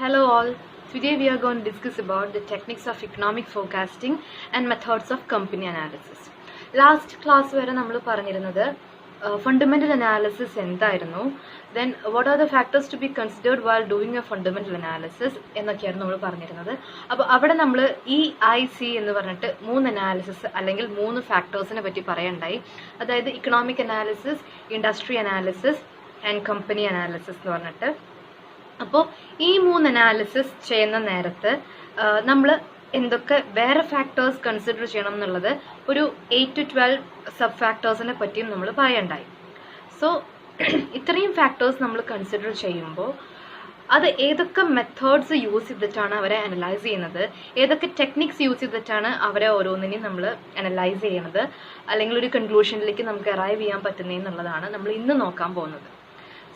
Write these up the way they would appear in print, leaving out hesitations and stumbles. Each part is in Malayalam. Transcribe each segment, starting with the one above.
Hello all. Today we are going to discuss about the techniques of economic forecasting and methods of company analysis. Last class വരെ നമ്മൾ പറഞ്ഞിരുന്നത് fundamental analysis എന്തായിരുന്നു, then what are the factors to be considered while doing a fundamental analysis എന്നൊക്കെയായിരുന്നു നമ്മൾ പറഞ്ഞിരുന്നത്. അപ്പോൾ അവിടെ നമ്മൾ EIC എന്ന് പറഞ്ഞിട്ട് മൂന്ന് അനാലിസിസ് അല്ലെങ്കിൽ മൂന്ന് ഫാക്ടേഴ്സിനെ പറ്റി പറയണ്ടായി. അതായത് economic analysis, industry analysis and company analysis എന്ന് പറഞ്ഞിട്ട്. അപ്പോൾ ഈ മൂന്ന് അനാലിസിസ് ചെയ്യുന്ന നേരത്ത് നമ്മൾ എന്തൊക്കെ വേറെ ഫാക്ടേഴ്സ് കൺസിഡർ ചെയ്യണം എന്നുള്ളത് ഒരു 8 to 12 സബ് ഫാക്ടേഴ്സിനെ പറ്റിയും നമ്മൾ പറയണ്ടായി. സോ ഇത്രയും ഫാക്ടേഴ്സ് നമ്മൾ കൺസിഡർ ചെയ്യുമ്പോൾ അത് ഏതൊക്കെ മെത്തേഡ്സ് യൂസ് ചെയ്തിട്ടാണ് അവരെ അനലൈസ് ചെയ്യുന്നത്, ഏതൊക്കെ ടെക്നിക്സ് യൂസ് ചെയ്തിട്ടാണ് അവരെ ഓരോന്നിനെയും നമ്മൾ അനലൈസ് ചെയ്യണത്, അല്ലെങ്കിൽ ഒരു കൺക്ലൂഷനിലേക്ക് നമുക്ക് അറൈവ് ചെയ്യാൻ പറ്റുന്നതെന്നുള്ളതാണ് നമ്മൾ ഇന്ന് നോക്കാൻ പോകുന്നത്.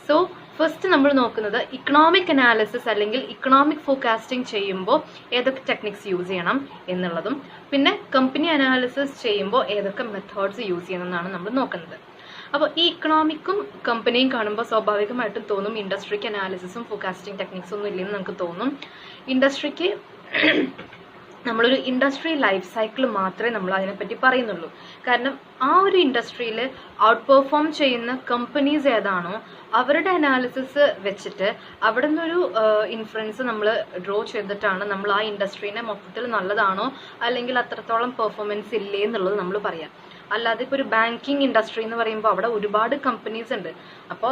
സോ ഫസ്റ്റ് നമ്മൾ നോക്കുന്നത് ഇക്കണോമിക് അനാലിസിസ് അല്ലെങ്കിൽ ഇക്കണോമിക് ഫോർകാസ്റ്റിംഗ് ചെയ്യുമ്പോൾ ഏതൊക്കെ ടെക്നിക്സ് യൂസ് ചെയ്യണം എന്നുള്ളതും, പിന്നെ കമ്പനി അനാലിസിസ് ചെയ്യുമ്പോൾ ഏതൊക്കെ മെത്തേഡ്സ് യൂസ് ചെയ്യണം എന്നാണ് നമ്മൾ നോക്കുന്നത്. അപ്പോൾ ഈ ഇക്കണോമിക്കും കമ്പനിയും കാണുമ്പോൾ സ്വാഭാവികമായിട്ടും തോന്നും ഇൻഡസ്ട്രിക്ക് അനാലിസിസും ഫോർകാസ്റ്റിംഗ് ടെക്നിക്സും ഒന്നും ഇല്ലെന്ന് നമുക്ക് തോന്നും. ഇൻഡസ്ട്രിക്ക് നമ്മളൊരു ഇൻഡസ്ട്രി ലൈഫ് സൈക്കിൾ മാത്രമേ നമ്മൾ അതിനെപ്പറ്റി പറയുന്നുള്ളൂ. കാരണം ആ ഒരു ഇൻഡസ്ട്രിയിൽ ഔട്ട് പെർഫോം ചെയ്യുന്ന കമ്പനീസ് ഏതാണോ അവരുടെ അനാലിസിസ് വെച്ചിട്ട് അവിടെ നിന്നൊരു ഇൻഫ്ലുവൻസ് നമ്മൾ ഡ്രോ ചെയ്തിട്ടാണ് നമ്മൾ ആ ഇൻഡസ്ട്രീനെ മൊത്തത്തിൽ നല്ലതാണോ അല്ലെങ്കിൽ അത്രത്തോളം പെർഫോമൻസ് ഇല്ലേ എന്നുള്ളത് നമ്മൾ പറയാം. അല്ലാതെ ഇപ്പോൾ ഒരു ബാങ്കിങ് ഇൻഡസ്ട്രി എന്ന് പറയുമ്പോൾ അവിടെ ഒരുപാട് കമ്പനീസ് ഉണ്ട്. അപ്പോൾ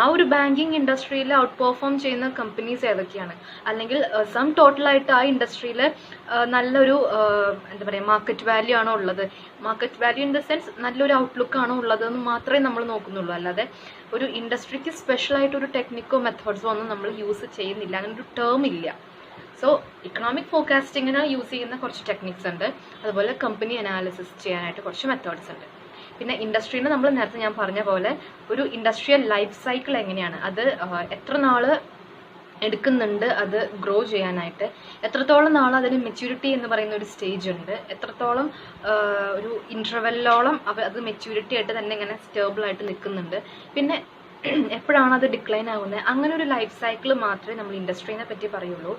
ആ ഒരു ബാങ്കിങ് ഇൻഡസ്ട്രിയിൽ ഔട്ട് പെർഫോം ചെയ്യുന്ന കമ്പനീസ് ഏതൊക്കെയാണ്, അല്ലെങ്കിൽ സം ടോട്ടലായിട്ട് ആ ഇൻഡസ്ട്രിയിൽ നല്ലൊരു എന്താ പറയുക മാർക്കറ്റ് വാല്യൂ ആണോ ഉള്ളത്, market value in the sense നല്ലൊരു ഔട്ട്ലുക്ക് ആണോ ഉള്ളതെന്ന് മാത്രമേ നമ്മൾ നോക്കുന്നുള്ളൂ. അല്ലാതെ ഒരു ഇൻഡസ്ട്രിക്ക് സ്പെഷ്യലായിട്ടൊരു ടെക്നിക്കോ മെത്തേഡ്സോ ഒന്നും നമ്മൾ യൂസ് ചെയ്യുന്നില്ല, അങ്ങനെ ഒരു ടേം ഇല്ല. സോ ഇക്കണോമിക് ഫോർകാസ്റ്റിങ്ങിന് യൂസ് ചെയ്യുന്ന കുറച്ച് ടെക്നിക്സ് ഉണ്ട്, അതുപോലെ കമ്പനി അനാലിസിസ് ചെയ്യാനായിട്ട് കുറച്ച് മെത്തേഡ്സ് ഉണ്ട്. പിന്നെ ഇൻഡസ്ട്രീനെ നമ്മൾ നേരത്തെ ഞാൻ പറഞ്ഞ പോലെ ഒരു ഇൻഡസ്ട്രിയൽ ലൈഫ് സൈക്കിൾ എങ്ങനെയാണ്, അത് എത്ര നാൾ എടുക്കുന്നുണ്ട് അത് ഗ്രോ ചെയ്യാനായിട്ട്, എത്രത്തോളം നാൾ അതിന് മെച്യൂരിറ്റി എന്ന് പറയുന്ന ഒരു സ്റ്റേജ് ഉണ്ട്, എത്രത്തോളം ഒരു ഇൻ്റർവെല്ലോളം അത് മെച്യൂരിറ്റി ആയിട്ട് തന്നെ ഇങ്ങനെ സ്റ്റേബിളായിട്ട് നിൽക്കുന്നുണ്ട്, പിന്നെ എപ്പോഴാണ് അത് ഡിക്ലൈൻ ആകുന്നത്, അങ്ങനെ ഒരു ലൈഫ് സൈക്കിൾ മാത്രമേ നമ്മൾ ഇൻഡസ്ട്രീനെ പറ്റി പറയുള്ളൂ.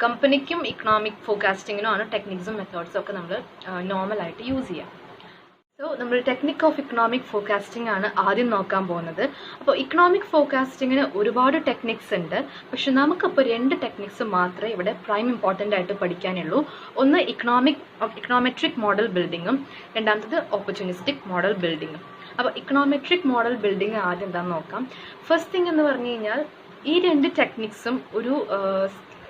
കമ്പനിക്കും ഇക്കണോമിക് ഫോർകാസ്റ്റിങ്ങിനും ആണ് ടെക്നിക്സും മെത്തേഡ്സും ഒക്കെ നമ്മൾ നോർമലായിട്ട് യൂസ് ചെയ്യാം. സോ നമ്മൾ ടെക്നിക് ഓഫ് ഇക്കണോമിക് ഫോർകാസ്റ്റിംഗ് ആണ് ആദ്യം നോക്കാൻ പോകുന്നത്. അപ്പോൾ ഇക്കണോമിക് ഫോർകാസ്റ്റിങ്ങിന് ഒരുപാട് ടെക്നിക്സ് ഉണ്ട്, പക്ഷെ നമുക്കപ്പോൾ 2 ടെക്നിക്സ് മാത്രമേ ഇവിടെ പ്രൈം ഇമ്പോർട്ടൻ്റ് ആയിട്ട് പഠിക്കാനുള്ളൂ. ഒന്ന് ഇക്കണോമെട്രിക് മോഡൽ ബിൽഡിങ്ങും രണ്ടാമത്തത് ഓപ്പർച്യൂണിസ്റ്റിക് മോഡൽ ബിൽഡിങ്ങും. അപ്പോൾ ഇക്കണോമെട്രിക് മോഡൽ ബിൽഡിങ് ആദ്യം എന്താണെന്ന് നോക്കാം. ഫസ്റ്റ് തിങ് എന്ന് പറഞ്ഞു കഴിഞ്ഞാൽ ഈ 2 ടെക്നിക്സും ഒരു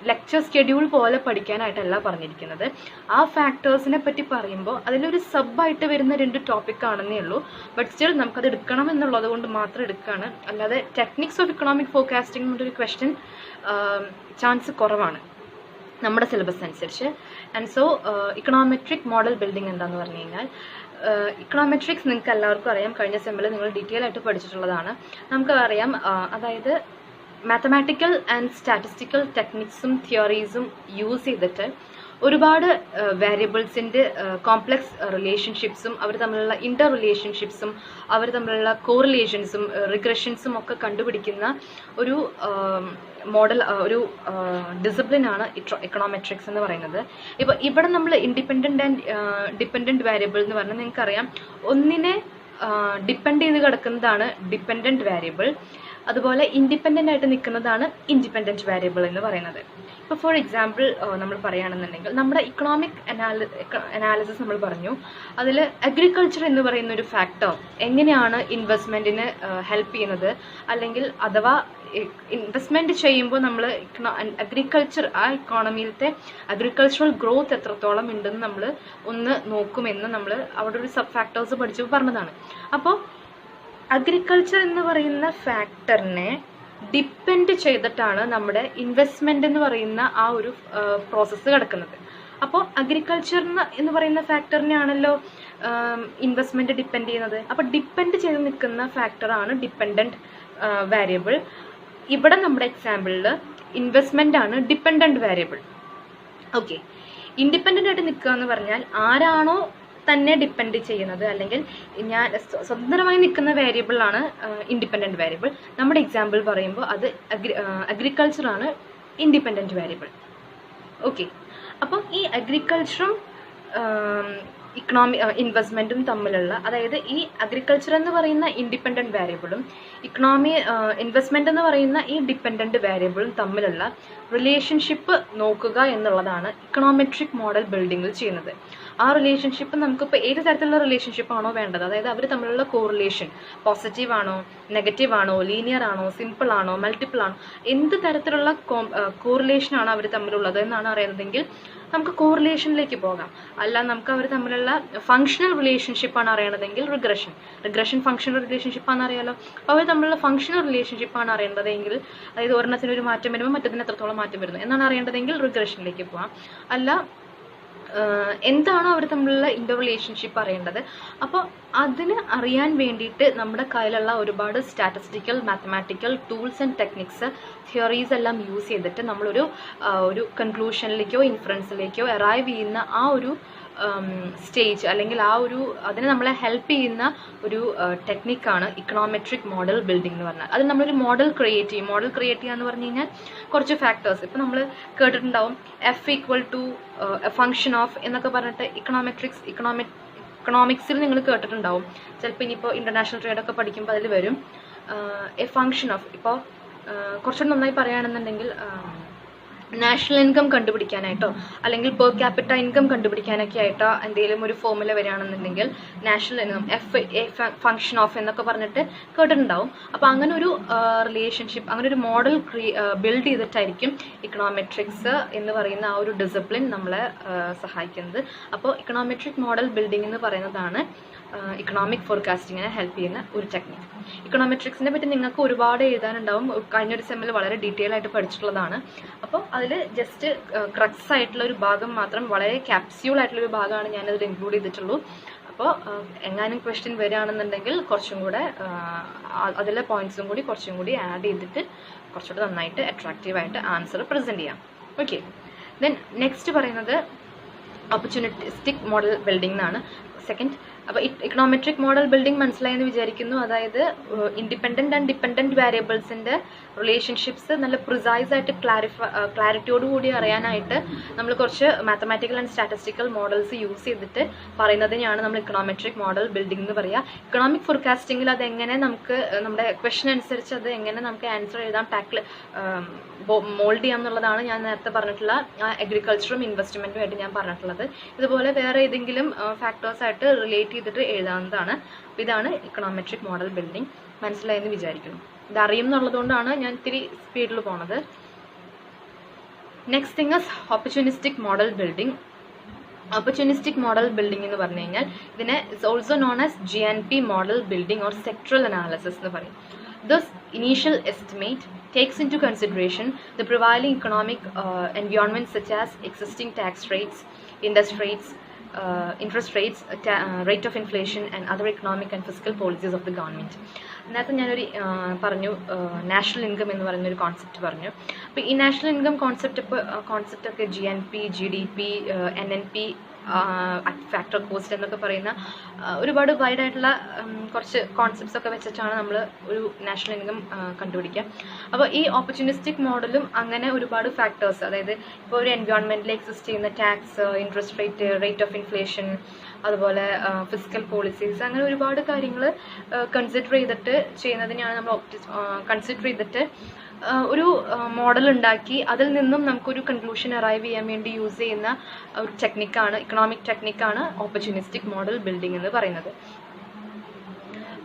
ലെക്ചർ സ്കെഡ്യൂൾ പോലെ പഠിക്കാനായിട്ടല്ല പറഞ്ഞിരിക്കുന്നത്. ആ ഫാക്ടേഴ്സിനെ പറ്റി പറയുമ്പോൾ അതിലൊരു സബായിട്ട് വരുന്ന 2 ടോപ്പിക് ആണെന്നേ ഉള്ളൂ. ബട്ട് സ്റ്റിൽ നമുക്കത് എടുക്കണം എന്നുള്ളത് കൊണ്ട് മാത്രം എടുക്കുകയാണ്. അല്ലാതെ ടെക്നിക്സ് ഓഫ് ഇക്കണോമിക് ഫോർകാസ്റ്റിംഗ് എന്നൊരു ക്വസ്റ്റ്യൻ ചാൻസ് കുറവാണ് നമ്മുടെ സിലബസ് അനുസരിച്ച്. And so econometric model building എന്താണെന്ന് പറഞ്ഞു കഴിഞ്ഞാൽ, ഇക്കണോമെട്രിക്സ് നിങ്ങൾക്ക് എല്ലാവർക്കും അറിയാം, കഴിഞ്ഞ സെമ്മിൽ നിങ്ങൾ ഡീറ്റെയിൽ ആയിട്ട് പഠിച്ചിട്ടുള്ളതാണ്. നമുക്ക് അറിയാം, അതായത് മാത്തമാറ്റിക്കൽ ആൻഡ് സ്റ്റാറ്റിസ്റ്റിക്കൽ ടെക്നിക്സും തിയറീസും യൂസ് ചെയ്തിട്ട് ഒരുപാട് വേരിയബിൾസിൻ്റെ കോംപ്ലക്സ് റിലേഷൻഷിപ്സും അവർ തമ്മിലുള്ള ഇൻ്റർ റിലേഷൻഷിപ്സും അവർ തമ്മിലുള്ള കോറിലേഷൻസും റിഗ്രഷൻസും ഒക്കെ കണ്ടുപിടിക്കുന്ന ഒരു മോഡൽ, ഒരു ഡിസിപ്ലിനാണ് ഇക്കണോമെട്രിക്സ് എന്ന് പറയുന്നത്. ഇപ്പോൾ ഇവിടെ നമ്മൾ ഇൻഡിപെൻഡൻ്റ് ആൻഡ് ഡിപ്പെൻഡൻറ്റ് വേരിയബിൾ എന്ന് പറഞ്ഞാൽ നിങ്ങൾക്കറിയാം, ഒന്നിനെ ഡിപ്പെൻഡ് ചെയ്ത് കിടക്കുന്നതാണ് ഡിപ്പെൻഡൻറ്റ് വേരിയബിൾ, അതുപോലെ ഇൻഡിപെൻഡൻ്റ് ആയിട്ട് നിൽക്കുന്നതാണ് ഇൻഡിപെൻഡൻറ്റ് വേരിയബിൾ എന്ന് പറയുന്നത്. ഇപ്പോൾ ഫോർ എക്സാമ്പിൾ നമ്മൾ പറയുകയാണെന്നുണ്ടെങ്കിൽ നമ്മുടെ ഇക്കണോമിക് അനാലിസിസ് നമ്മൾ പറഞ്ഞു, അതിൽ അഗ്രികൾച്ചർ എന്ന് പറയുന്ന ഒരു ഫാക്ടർ എങ്ങനെയാണ് ഇൻവെസ്റ്റ്മെൻറ്റിന് ഹെൽപ്പ് ചെയ്യുന്നത്, അല്ലെങ്കിൽ അഥവാ ഇൻവെസ്റ്റ്മെൻറ്റ് ചെയ്യുമ്പോൾ നമ്മൾ അഗ്രികൾച്ചർ ആ ഇക്കോണമിയിലത്തെ അഗ്രികൾച്ചറൽ ഗ്രോത്ത് എത്രത്തോളം ഉണ്ടെന്ന് നമ്മൾ ഒന്ന് നോക്കുമെന്ന് നമ്മൾ അവിടെ ഒരു സബ് ഫാക്ടേഴ്സ് പഠിച്ചു പറഞ്ഞതാണ്. അപ്പോൾ അഗ്രികൾച്ചർ എന്ന് പറയുന്ന ഫാക്ടറിനെ ഡിപ്പെൻഡ് ചെയ്തിട്ടാണ് നമ്മുടെ ഇൻവെസ്റ്റ്മെൻ്റ് എന്ന് പറയുന്ന ആ ഒരു പ്രോസസ്സ് കിടക്കുന്നത്. അപ്പോൾ അഗ്രികൾച്ചർ എന്ന് പറയുന്ന ഫാക്ടറിനെയാണല്ലോ ഇൻവെസ്റ്റ്മെൻറ്റ് ഡിപ്പെൻഡ് ചെയ്യുന്നത്. അപ്പോൾ ഡിപ്പെൻഡ് ചെയ്ത് നിൽക്കുന്ന ഫാക്ടറാണ് ഡിപ്പെൻഡൻറ്റ് വേരിയബിൾ. ഇവിടെ നമ്മുടെ എക്സാമ്പിളിൽ ഇൻവെസ്റ്റ്മെൻ്റ് ആണ് ഡിപ്പെൻഡൻറ്റ് വേരിയബിൾ. ഓക്കെ, ഇൻഡിപെൻഡൻ്റ് ആയിട്ട് നിൽക്കുക എന്ന് പറഞ്ഞാൽ ആരാണോ തന്നെ ഡിപ്പെൻഡ് ചെയ്യുന്നത്, അല്ലെങ്കിൽ ഞാൻ സ്വതന്ത്രമായി നിൽക്കുന്ന വേരിയബിളാണ് ഇൻഡിപെൻഡൻറ്റ് വേരിയബിൾ. നമ്മുടെ എക്സാമ്പിൾ പറയുമ്പോൾ അത് അഗ്രികൾച്ചറാണ് ഇൻഡിപെൻഡൻറ്റ് വേരിയബിൾ. ഓക്കെ, അപ്പം ഈ അഗ്രികൾച്ചറും ഇൻവെസ്റ്റ്മെൻറ്റും തമ്മിലുള്ള, അതായത് ഈ അഗ്രികൾച്ചർ എന്ന് പറയുന്ന ഇൻഡിപെൻഡൻറ്റ് വേരിയബിളും ഇൻവെസ്റ്റ്മെൻറ്റ് എന്ന് പറയുന്ന ഈ ഡിപ്പെൻഡൻറ്റ് വേരിയബിളും തമ്മിലുള്ള റിലേഷൻഷിപ്പ് നോക്കുക എന്നുള്ളതാണ് ഇക്കണോമെട്രിക് മോഡൽ ബിൽഡിങ്ങിൽ ചെയ്യുന്നത്. ആ റിലേഷൻഷിപ്പ് നമുക്കിപ്പോൾ ഏത് തരത്തിലുള്ള റിലേഷൻഷിപ്പ് ആണോ വേണ്ടത്, അതായത് അവർ തമ്മിലുള്ള കോറിലേഷൻ പോസിറ്റീവ് ആണോ നെഗറ്റീവ് ആണോ ലീനിയർ ആണോ സിമ്പിൾ ആണോ മൾട്ടിപ്പിൾ ആണോ, എന്ത് തരത്തിലുള്ള കോറിലേഷനാണ് അവർ തമ്മിലുള്ളത് എന്നാണ് അറിയുന്നതെങ്കിൽ നമുക്ക് കോറിലേഷനിലേക്ക് പോകാം. അല്ല നമുക്ക് അവർ തമ്മിലുള്ള ഫങ്ഷണൽ റിലേഷൻഷിപ്പാണ് അറിയണതെങ്കിൽ റിഗ്രഷൻ ഫങ്ഷണൽ റിലേഷൻഷിപ്പാണ് അറിയാലോ. അപ്പോൾ അവർ തമ്മിലുള്ള ഫങ്ഷണൽ റിലേഷൻഷിപ്പാണ് അറിയേണ്ടതെങ്കിൽ, അതായത് ഒരെണ്ണത്തിന് ഒരു മാറ്റം വരുമ്പോൾ മറ്റതിന് എത്രത്തോളം മാറ്റം വരുന്നു എന്നാണ് അറിയേണ്ടതെങ്കിൽ റിഗ്രഷനിലേക്ക് പോകാം. അല്ല എന്താണോ അവർ തമ്മിലുള്ള ഇൻ്റർ റിലേഷൻഷിപ്പ് അറിയേണ്ടത്. അപ്പോൾ അതിന് അറിയാൻ വേണ്ടിയിട്ട് നമ്മുടെ കയ്യിലുള്ള ഒരുപാട് statistical mathematical tools and techniques theories എല്ലാം യൂസ് ചെയ്തിട്ട് നമ്മളൊരു കൺക്ലൂഷനിലേക്കോ ഇൻഫറൻസിലേക്കോ അറൈവ് ചെയ്യുന്ന ആ ഒരു സ്റ്റേജ്, അല്ലെങ്കിൽ അതിനെ നമ്മളെ ഹെൽപ്പ് ചെയ്യുന്ന ഒരു ടെക്നിക്കാണ് ഇക്കണോമെട്രിക് മോഡൽ ബിൽഡിംഗ് എന്ന് പറഞ്ഞാൽ. അത് നമ്മളൊരു മോഡൽ ക്രിയേറ്റ് ചെയ്യുക എന്ന് പറഞ്ഞു കഴിഞ്ഞാൽ കുറച്ച് ഫാക്ടേഴ്സ് ഇപ്പോൾ നമ്മൾ കേട്ടിട്ടുണ്ടാവും. F equal to a function of എന്നൊക്കെ പറഞ്ഞിട്ട് ഇക്കണോമിക്സിൽ നിങ്ങൾ കേട്ടിട്ടുണ്ടാവും. ചിലപ്പോൾ ഇനിയിപ്പോൾ ഇൻ്റർനാഷണൽ ട്രേഡൊക്കെ പഠിക്കുമ്പോൾ അതിൽ വരും എ ഫങ്ഷൻ ഓഫ്. ഇപ്പോൾ കുറച്ചുകൂടി നന്നായി പറയുകയാണെന്നുണ്ടെങ്കിൽ നാഷണൽ ഇൻകം കണ്ടുപിടിക്കാനായിട്ടോ അല്ലെങ്കിൽ പെർ ക്യാപിറ്റ ഇൻകം കണ്ടുപിടിക്കാനൊക്കെ ആയിട്ടോ എന്തെങ്കിലും ഒരു ഫോർമുല വരികയാണെന്നുണ്ടെങ്കിൽ national income F function of എന്നൊക്കെ പറഞ്ഞിട്ട് കേട്ടിട്ടുണ്ടാവും. അപ്പോൾ അങ്ങനെ ഒരു റിലേഷൻഷിപ്പ്, അങ്ങനെ ഒരു മോഡൽ ബിൽഡ് ചെയ്തിട്ടായിരിക്കും ഇക്കണോമെട്രിക്സ് എന്ന് പറയുന്ന ആ ഒരു ഡിസിപ്ലിൻ നമ്മളെ സഹായിക്കുന്നത്. അപ്പോൾ ഇക്കണോമെട്രിക് മോഡൽ ബിൽഡിംഗ് എന്ന് പറയുന്നതാണ് ഇക്കണോമിക് ഫോർകാസ്റ്റിങ്ങിനെ ഹെൽപ്പ് ചെയ്യുന്ന ഒരു ടെക്നിക്ക്. ഇക്കണോമെട്രിക്സിനെ പറ്റി നിങ്ങൾക്ക് ഒരുപാട് എഴുതാനുണ്ടാവും. കഴിഞ്ഞൊരു സെമ്മിൽ വളരെ ഡീറ്റെയിൽ ആയിട്ട് പഠിച്ചിട്ടുള്ളതാണ്. അപ്പോൾ അതിൽ ജസ്റ്റ് ക്രക്സ് ആയിട്ടുള്ള ഒരു ഭാഗം മാത്രം, വളരെ ക്യാപ്സ്യൂൾ ആയിട്ടുള്ളൊരു ഭാഗമാണ് ഞാനതിൽ ഇൻക്ലൂഡ് ചെയ്തിട്ടുള്ളൂ. അപ്പോൾ എങ്ങാനും ക്വസ്റ്റ്യൻ വരികയാണെന്നുണ്ടെങ്കിൽ കുറച്ചും കൂടെ അതിലെ പോയിന്റ്സും കൂടി കുറച്ചും കൂടി ആഡ് ചെയ്തിട്ട് കുറച്ചുകൂടെ നന്നായിട്ട് അട്രാക്റ്റീവായിട്ട് ആൻസർ പ്രസൻറ്റ് ചെയ്യാം. ഓക്കെ, ദെൻ നെക്സ്റ്റ് പറയുന്നത് ഓപ്പർച്യൂണിറ്റിസ്റ്റിക് മോഡൽ ബിൽഡിംഗ് എന്നാണ്. സെക്കൻഡ്, അപ്പോൾ ഇക്കണോമെട്രിക് മോഡൽ ബിൽഡിംഗ് മനസ്സിലായെന്ന് വിചാരിക്കുന്നു. അതായത് ഇൻഡിപെൻഡൻറ്റ് ആൻഡ് ഡിപ്പെൻഡൻറ്റ് വേരിയബിൾസിൻ്റെ റിലേഷൻഷിപ്സ് നല്ല പ്രിസൈസ് ആയിട്ട് ക്ലാരിറ്റിയോടുകൂടി അറിയാനായിട്ട് നമ്മൾ കുറച്ച് mathematical and statistical models use ചെയ്തിട്ട് പറയുന്നതിനെയാണ് നമ്മൾ ഇക്കണോമെട്രിക് മോഡൽ ബിൽഡിംഗ് എന്ന് പറയുക. ഇക്കണോമിക് ഫോർകാസ്റ്റിങ്ങിൽ അതെങ്ങനെ നമുക്ക് നമ്മുടെ ക്വസ്റ്റൻ അനുസരിച്ച് അത് എങ്ങനെ നമുക്ക് ആൻസർ എഴുതാം, മോൾഡ് ചെയ്യാം എന്നുള്ളതാണ് ഞാൻ നേരത്തെ പറഞ്ഞിട്ടുള്ള അഗ്രികൾച്ചറും ഇൻവെസ്റ്റ്മെൻറ്റുമായിട്ട് ഞാൻ പറഞ്ഞിട്ടുള്ളത്. ഇതുപോലെ വേറെ ഏതെങ്കിലും ഫാക്ടേഴ്സായിട്ട് റിലേറ്റ് ചെയ്തിട്ട് എഴുതാവുന്നതാണ്. അപ്പോൾ ഇതാണ് ഇക്കണോമെട്രിക് മോഡൽ ബിൽഡിംഗ്. മനസ്സിലായെന്ന് വിചാരിക്കുന്നു. ഇത് അറിയും എന്നുള്ളതുകൊണ്ടാണ് ഞാൻ ഇത്തിരി സ്പീഡിൽ പോണത്. Next thing is opportunistic model building. Opportunistic model building എന്ന് പറഞ്ഞു കഴിഞ്ഞാൽ ഇതിനെ it's also known as GNP model building or sectoral analysis എന്ന് പറയും. This initial estimate takes into consideration the prevailing economic environment such as existing tax rates, interest rates, rate of inflation and other economic and fiscal policies of the government. അതിനകത്ത് ഞാനൊരു പറഞ്ഞു നാഷണൽ ഇൻകം എന്ന് പറയുന്നൊരു കോൺസെപ്റ്റ് പറഞ്ഞു. അപ്പോൾ ഈ നാഷണൽ ഇൻകം കോൺസെപ്റ്റൊക്കെ GNP, GDP, NNP, factor cost എന്നൊക്കെ പറയുന്ന ഒരുപാട് വൈഡ് ആയിട്ടുള്ള കുറച്ച് കോൺസെപ്റ്റ്സ് ഒക്കെ വെച്ചിട്ടാണ് നമ്മൾ ഒരു നാഷണൽ ഇൻകം കണ്ടുപിടിക്കുക. അപ്പോൾ ഈ ഓപ്പർച്യൂണിസ്റ്റിക് മോഡലും അങ്ങനെ ഒരുപാട് ഫാക്ടേഴ്സ്, അതായത് ഇപ്പോൾ ഒരു എൻവയോൺമെൻറ്റിൽ എക്സിസ്റ്റ് ചെയ്യുന്ന tax, interest rate, rate of inflation, അതുപോലെ ഫിസിക്കൽ പോളിസീസ്, അങ്ങനെ ഒരുപാട് കാര്യങ്ങൾ കൺസിഡർ ചെയ്തിട്ട് ചെയ്യുന്നതിനെയാണ് നമ്മൾ കൺസിഡർ ചെയ്തിട്ട് ഒരു മോഡൽ ഉണ്ടാക്കി അതിൽ നിന്നും നമുക്കൊരു കൺക്ലൂഷൻ അറൈവ് ചെയ്യാൻ വേണ്ടി യൂസ് ചെയ്യുന്ന ഒരു ടെക്നിക്കാണ്, ഇക്കണോമിക് ടെക്നിക്കാണ് ഓപ്പർച്യൂണിസ്റ്റിക് മോഡൽ ബിൽഡിംഗ് എന്ന് പറയുന്നത്.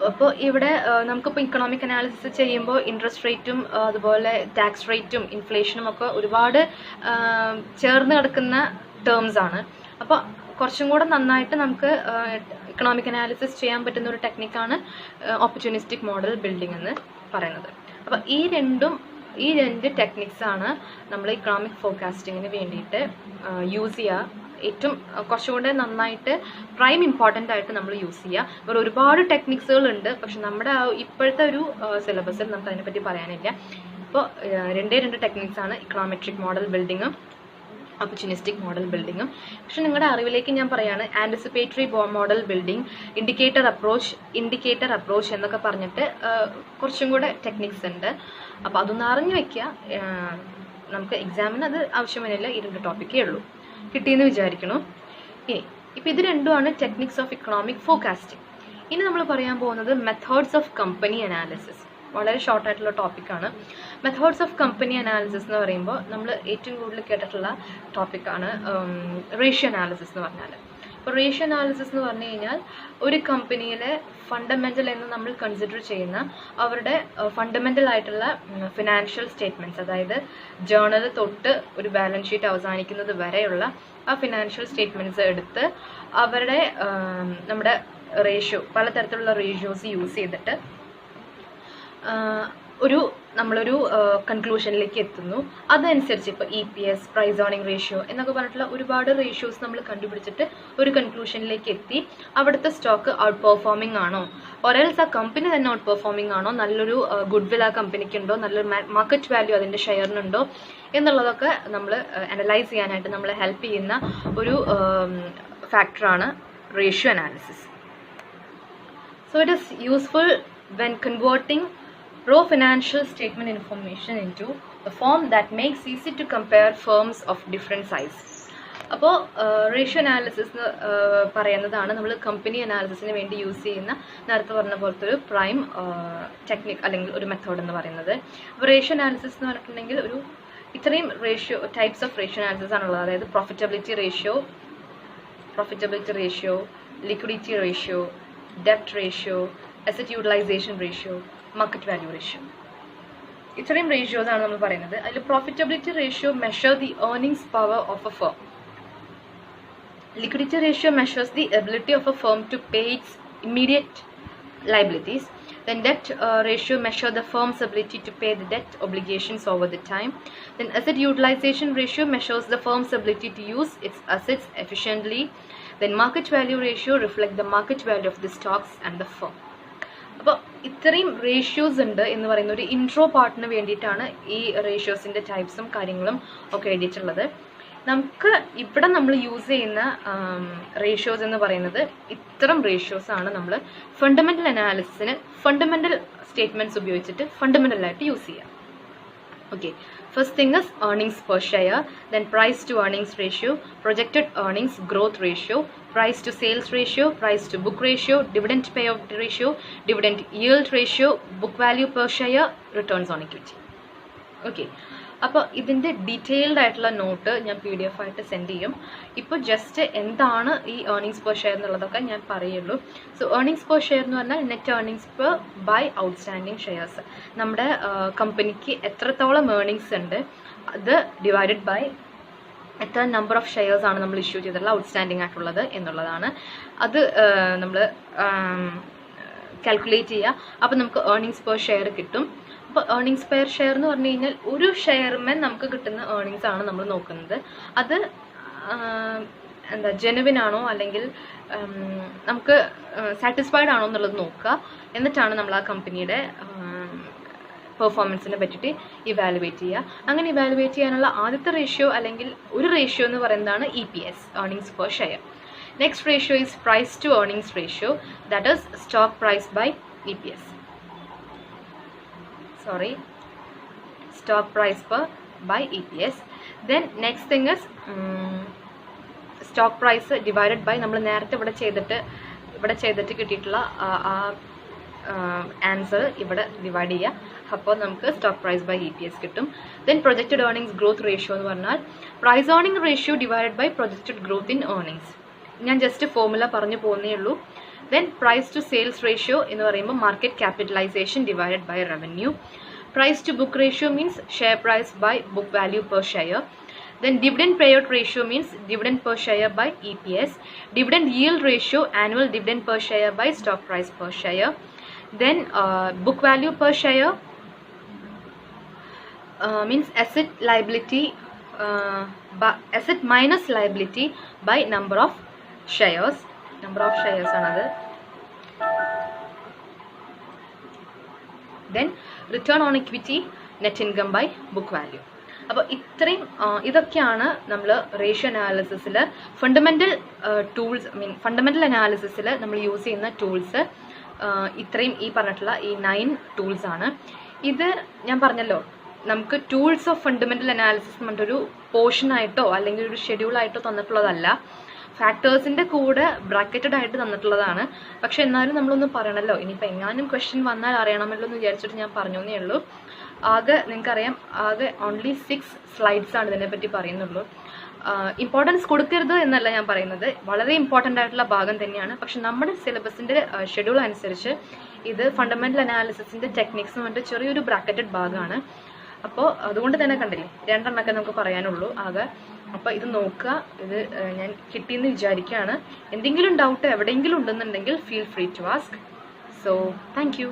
അപ്പോൾ ഇവിടെ നമുക്കിപ്പോൾ ഇക്കണോമിക് അനാലിസിസ് ചെയ്യുമ്പോൾ ഇൻട്രസ്റ്റ് റേറ്റും അതുപോലെ ടാക്സ് റേറ്റും ഇൻഫ്ലേഷനും ഒക്കെ ഒരുപാട് ചേർന്ന് കിടക്കുന്ന ടേംസ് ആണ്. അപ്പോൾ കുറച്ചും കൂടെ നന്നായിട്ട് നമുക്ക് ഇക്കണോമിക് അനാലിസിസ് ചെയ്യാൻ പറ്റുന്ന ഒരു ടെക്നിക്കാണ് ഓപ്പർച്യൂണിസ്റ്റിക് മോഡൽ ബിൽഡിംഗ് എന്ന് പറയുന്നത്. അപ്പോൾ ഈ രണ്ട് ടെക്നിക്സാണ് നമ്മൾ ഇക്കണോമിക് ഫോർകാസ്റ്റിങ്ങിന് വേണ്ടിയിട്ട് യൂസ് ചെയ്യുക. ഏറ്റവും കുറച്ചുകൂടെ നന്നായിട്ട് പ്രൈം ഇമ്പോർട്ടൻ്റ് ആയിട്ട് നമ്മൾ യൂസ് ചെയ്യുക. വേറെ ഒരുപാട് ടെക്നിക്സുകളുണ്ട്, പക്ഷെ നമ്മുടെ ഇപ്പോഴത്തെ ഒരു സിലബസിൽ നമുക്ക് അതിനെപ്പറ്റി പറയാനില്ല. ഇപ്പോൾ രണ്ട് ടെക്നിക്സാണ് ഇക്കണോമെട്രിക് മോഡൽ ബിൽഡിങ്ങും ഓപ്പർച്യൂണിസ്റ്റിക് മോഡൽ ബിൽഡിങ്ങും. പക്ഷെ നിങ്ങളുടെ അറിവിലേക്ക് ഞാൻ പറയുകയാണ് anticipatory model building, indicator approach എന്നൊക്കെ പറഞ്ഞിട്ട് കുറച്ചും കൂടെ ടെക്നിക്സ് ഉണ്ട്. അപ്പോൾ അതൊന്ന് അറിഞ്ഞു വയ്ക്കുക. നമുക്ക് എക്സാമിന് അത് ആവശ്യമില്ല, ഈ 2 ടോപ്പിക്കേ ഉള്ളൂ. കിട്ടിയെന്ന് വിചാരിക്കണം. ഇനി ഇപ്പോൾ ഇത് രണ്ടുമാണ് ടെക്നിക്സ് ഓഫ് ഇക്കണോമിക് ഫോർകാസ്റ്റിംഗ്. ഇനി നമ്മൾ പറയാൻ പോകുന്നത് മെത്തേഡ്സ് ഓഫ് കമ്പനി അനാലിസിസ്. വളരെ ഷോർട്ടായിട്ടുള്ള ടോപ്പിക്കാണ്. മെത്തേഡ്സ് ഓഫ് കമ്പനി അനാലിസിസ് എന്ന് പറയുമ്പോൾ നമ്മൾ ഏറ്റവും കൂടുതൽ കേട്ടിട്ടുള്ള ടോപ്പിക്കാണ് റേഷ്യോ അനാലിസിസ് എന്ന് പറഞ്ഞാൽ. ഇപ്പോൾ റേഷ്യോ അനാലിസിസ് എന്ന് പറഞ്ഞു കഴിഞ്ഞാൽ ഒരു കമ്പനിയിലെ ഫണ്ടമെൻ്റൽ എന്ന് നമ്മൾ കൺസിഡർ ചെയ്യുന്ന അവരുടെ ഫണ്ടമെൻ്റൽ ആയിട്ടുള്ള ഫിനാൻഷ്യൽ സ്റ്റേറ്റ്മെൻറ്റ്സ്, അതായത് ജേർണൽ തൊട്ട് ഒരു ബാലൻസ് ഷീറ്റ് അവസാനിക്കുന്നത് വരെയുള്ള ആ ഫിനാൻഷ്യൽ സ്റ്റേറ്റ്മെൻറ്റ്സ് എടുത്ത് അവരുടെ നമ്മുടെ റേഷ്യോ, പലതരത്തിലുള്ള റേഷ്യോസ് യൂസ് ചെയ്തിട്ട് നമ്മളൊരു കൺക്ലൂഷനിലേക്ക് എത്തുന്നു. അതനുസരിച്ച് ഇപ്പോൾ EPS, പ്രൈസ് ഏർണിംഗ് റേഷ്യോ എന്നൊക്കെ പറഞ്ഞിട്ടുള്ള ഒരുപാട് റേഷ്യോസ് നമ്മൾ കണ്ടുപിടിച്ചിട്ട് ഒരു കൺക്ലൂഷനിലേക്ക് എത്തി. അവിടുത്തെ സ്റ്റോക്ക് ഔട്ട് പെർഫോമിംഗ് ആണോ, ഒരേൽസ് ആ കമ്പനി തന്നെ ഔട്ട് പെർഫോമിംഗ് ആണോ, നല്ലൊരു ഗുഡ് വിൽ ആ കമ്പനിക്ക് ഉണ്ടോ, നല്ലൊരു മാർക്കറ്റ് വാല്യൂ അതിൻ്റെ ഷെയറിനുണ്ടോ എന്നുള്ളതൊക്കെ നമ്മൾ അനലൈസ് ചെയ്യാനായിട്ട് നമ്മളെ ഹെൽപ്പ് ചെയ്യുന്ന ഒരു ഫാക്ടറാണ് ratio analysis. So it is useful when converting raw financial statement information into a form that makes easy to compare firms of different size. അപ്പോൾ റേഷ്യോ അനാലിസിസ് പറയുന്നതാണ് നമ്മൾ കമ്പനി അനാലിസിസിന് വേണ്ടി യൂസ് ചെയ്യുന്ന നേരത്തെ പറഞ്ഞ പോലത്തെ ഒരു പ്രൈം ടെക്നിക് അല്ലെങ്കിൽ ഒരു മെത്തേഡ് എന്ന് പറയുന്നത്. അപ്പോൾ റേഷ്യോ അനാലിസിസ് എന്ന് പറഞ്ഞിട്ടുണ്ടെങ്കിൽ ഇത്രയും ടൈപ്സ് ഓഫ് റേഷ്യോ അനാലിസിസ് ആണുള്ളത്. അതായത് പ്രോഫിറ്റബിലിറ്റി റേഷ്യോ, ലിക്വിഡിറ്റി റേഷ്യോ, ഡെപ്റ്റ് ratio, asset utilization ratio, market value ratio. ഇത്രയും റേഷ്യോസ് ആണ് നമ്മൾ പറയുന്നത്. അതിൽ profitability ratio measure the earnings power of a firm. Liquidity ratio measures the ability of a firm to pay its immediate liabilities. Then debt ratio measure the firm's ability to pay the debt obligations over the time. Then asset utilization ratio measures the firm's ability to use its assets efficiently. Then market value ratio reflect the market value of the stocks and the firm. അപ്പോൾ ഇത്രയും റേഷ്യോസ് ഉണ്ട് എന്ന് പറയുന്ന ഒരു ഇൻട്രോ പാർട്ടിന് വേണ്ടിയിട്ടാണ് ഈ റേഷ്യോസിൻ്റെ ടൈപ്സും കാര്യങ്ങളും ഒക്കെ എഴുതിയിട്ടുള്ളത്. നമുക്ക് ഇവിടെ നമ്മൾ യൂസ് ചെയ്യുന്ന റേഷ്യോസ് എന്ന് പറയുന്നത് ഇത്തരം റേഷ്യോസ് ആണ് നമ്മൾ ഫണ്ടമെൻ്റൽ അനാലിസിസിന് ഫണ്ടമെൻ്റൽ സ്റ്റേറ്റ്മെൻറ്റ്സ് ഉപയോഗിച്ചിട്ട് ഫണ്ടമെൻ്റലായിട്ട് യൂസ് ചെയ്യുക. Okay, first thing is earnings per share, then price to earnings ratio, projected earnings growth ratio, price to sales ratio, price to book ratio, dividend payout ratio, dividend yield ratio, book value per share, returns on equity. Okay, അപ്പോൾ ഇതിൻ്റെ ഡീറ്റെയിൽഡ് ആയിട്ടുള്ള നോട്ട് ഞാൻ PDF ആയിട്ട് സെൻഡ് ചെയ്യും. ഇപ്പോൾ ജസ്റ്റ് എന്താണ് ഈ ഏർണിങ്സ് പെർ ഷെയർ എന്നുള്ളതൊക്കെ ഞാൻ പറയുള്ളൂ. സോ ഏർണിങ്സ് പെർ ഷെയർ എന്ന് പറഞ്ഞാൽ net earnings per by outstanding shares. നമ്മുടെ കമ്പനിക്ക് എത്രത്തോളം ഏർണിങ്സ് ഉണ്ട് അത് ഡിവൈഡഡ് ബൈ എത്ര നമ്പർ ഓഫ് ഷെയർസ് ആണ് നമ്മൾ ഇഷ്യൂ ചെയ്തിട്ടുള്ള ഔട്ട്സ്റ്റാൻഡിങ് ആയിട്ടുള്ളത് എന്നുള്ളതാണ്. അത് നമ്മൾ കാൽക്കുലേറ്റ് ചെയ്യുക. അപ്പോൾ നമുക്ക് ഏർണിങ്സ് പെർ ഷെയർ കിട്ടും. അപ്പോൾ ഏർണിങ്സ് പെർ ഷെയർ എന്ന് പറഞ്ഞു കഴിഞ്ഞാൽ ഒരു ഷെയർമേൻ നമുക്ക് കിട്ടുന്ന ഏർണിങ്സ് ആണ് നമ്മൾ നോക്കുന്നത്. അത് ജെനുവിൻ ആണോ അല്ലെങ്കിൽ നമുക്ക് സാറ്റിസ്ഫൈഡ് ആണോ എന്നുള്ളത് നോക്കുക. എന്നിട്ടാണ് നമ്മൾ ആ കമ്പനിയുടെ പെർഫോമൻസിനെ പറ്റിയിട്ട് ഇവാലുവേറ്റ് ചെയ്യുക. അങ്ങനെ ഇവാലുവേറ്റ് ചെയ്യാനുള്ള ആദ്യത്തെ റേഷ്യോ അല്ലെങ്കിൽ ഒരു റേഷ്യോ എന്ന് പറയുന്നതാണ് EPS, earnings per share. Next ratio is price to earnings ratio, that is stock price by EPS. stock price per by EPS. Then next thing is stock price divided by നമ്മൾ നേരത്തെ ഇവിടെ ചെയ്തിട്ട് കിട്ടിയിട്ടുള്ള ആൻസർ ഇവിടെ ഡിവൈഡ് ചെയ്യുക. അപ്പോൾ നമുക്ക് സ്റ്റോക്ക് പ്രൈസ് ബൈ EPS കിട്ടും. Then projected earnings growth ratio എന്ന് പറഞ്ഞാൽ price earning ratio divided by projected growth in earnings. ഞാൻ ജസ്റ്റ് ഫോർമുല പറഞ്ഞു പോകുന്നേ ഉള്ളൂ. Then price to sales ratio എന്ന് പറയുമ്പോൾ market capitalization divided by revenue. Price to book ratio means share price by book value per share. Then dividend payout ratio means dividend per share by EPS. Dividend yield ratio, annual dividend per share by stock price per share. Then book value per share means asset minus liability by number of shares. Another. Then return on equity, net income by book value. അപ്പോൾ ഇതൊക്കെയാണ് നമ്മൾ റേഷ്യോ അനാലിസിസിൽ ഫണ്ടമെൻ്റൽ ടൂൾസ് ഫണ്ടമെൻ്റൽ അനാലിസിസിൽ നമ്മൾ യൂസ് ചെയ്യുന്ന ടൂൾസ്. ഇത്രയും ഈ പറഞ്ഞിട്ടുള്ള ഈ 9 ടൂൾസ് ആണ്. ഇത് ഞാൻ പറഞ്ഞല്ലോ നമുക്ക് ടൂൾസ് ഓഫ് ഫണ്ടമെന്റൽ അനാലിസിസ് എന്ന് പറഞ്ഞൊരു പോർഷനായിട്ടോ അല്ലെങ്കിൽ ഒരു ഷെഡ്യൂളായിട്ടോ തന്നിട്ടുള്ളതല്ല. ഫാക്ടേഴ്സിൻ്റെ കൂടെ ബ്രാക്കറ്റഡ് ആയിട്ട് തന്നിട്ടുള്ളതാണ്. പക്ഷെ എന്നാലും നമ്മളൊന്ന് പറയണമല്ലോ, ഇനിയിപ്പോൾ എങ്ങാനും ക്വസ്റ്റ്യൻ വന്നാൽ അറിയണമല്ലോ എന്ന് വിചാരിച്ചിട്ട് ഞാൻ പറഞ്ഞേ ഉള്ളൂ. ആകെ നിങ്ങൾക്കറിയാം, ആകെ ഓൺലി 6 slides ആണ് ഇതിനെപ്പറ്റി പറയുന്നുള്ളൂ. ഇമ്പോർട്ടൻസ് കൊടുക്കരുത് എന്നല്ല ഞാൻ പറയുന്നത്, വളരെ ഇമ്പോർട്ടൻ്റ് ആയിട്ടുള്ള ഭാഗം തന്നെയാണ്. പക്ഷെ നമ്മുടെ സിലബസിൻ്റെ ഷെഡ്യൂൾ അനുസരിച്ച് ഇത് ഫണ്ടമെന്റൽ അനാലിസിസിൻ്റെ ടെക്നിക്സ് എന്ന് പറഞ്ഞിട്ട് ചെറിയൊരു ബ്രാക്കറ്റഡ് ഭാഗമാണ്. അപ്പോൾ അതുകൊണ്ട് തന്നെ കണ്ടില്ലേ, 2 എണ്ണമൊക്കെ നമുക്ക് പറയാനുള്ളൂ ആകെ. അപ്പോൾ ഇത് നോക്കുക, ഇത് ഞാൻ കിട്ടിയെന്ന് വിചാരിക്കുകയാണ്. എന്തെങ്കിലും ഡൗട്ട് എവിടെയെങ്കിലും ഉണ്ടെന്നുണ്ടെങ്കിൽ feel free to ask. So thank U.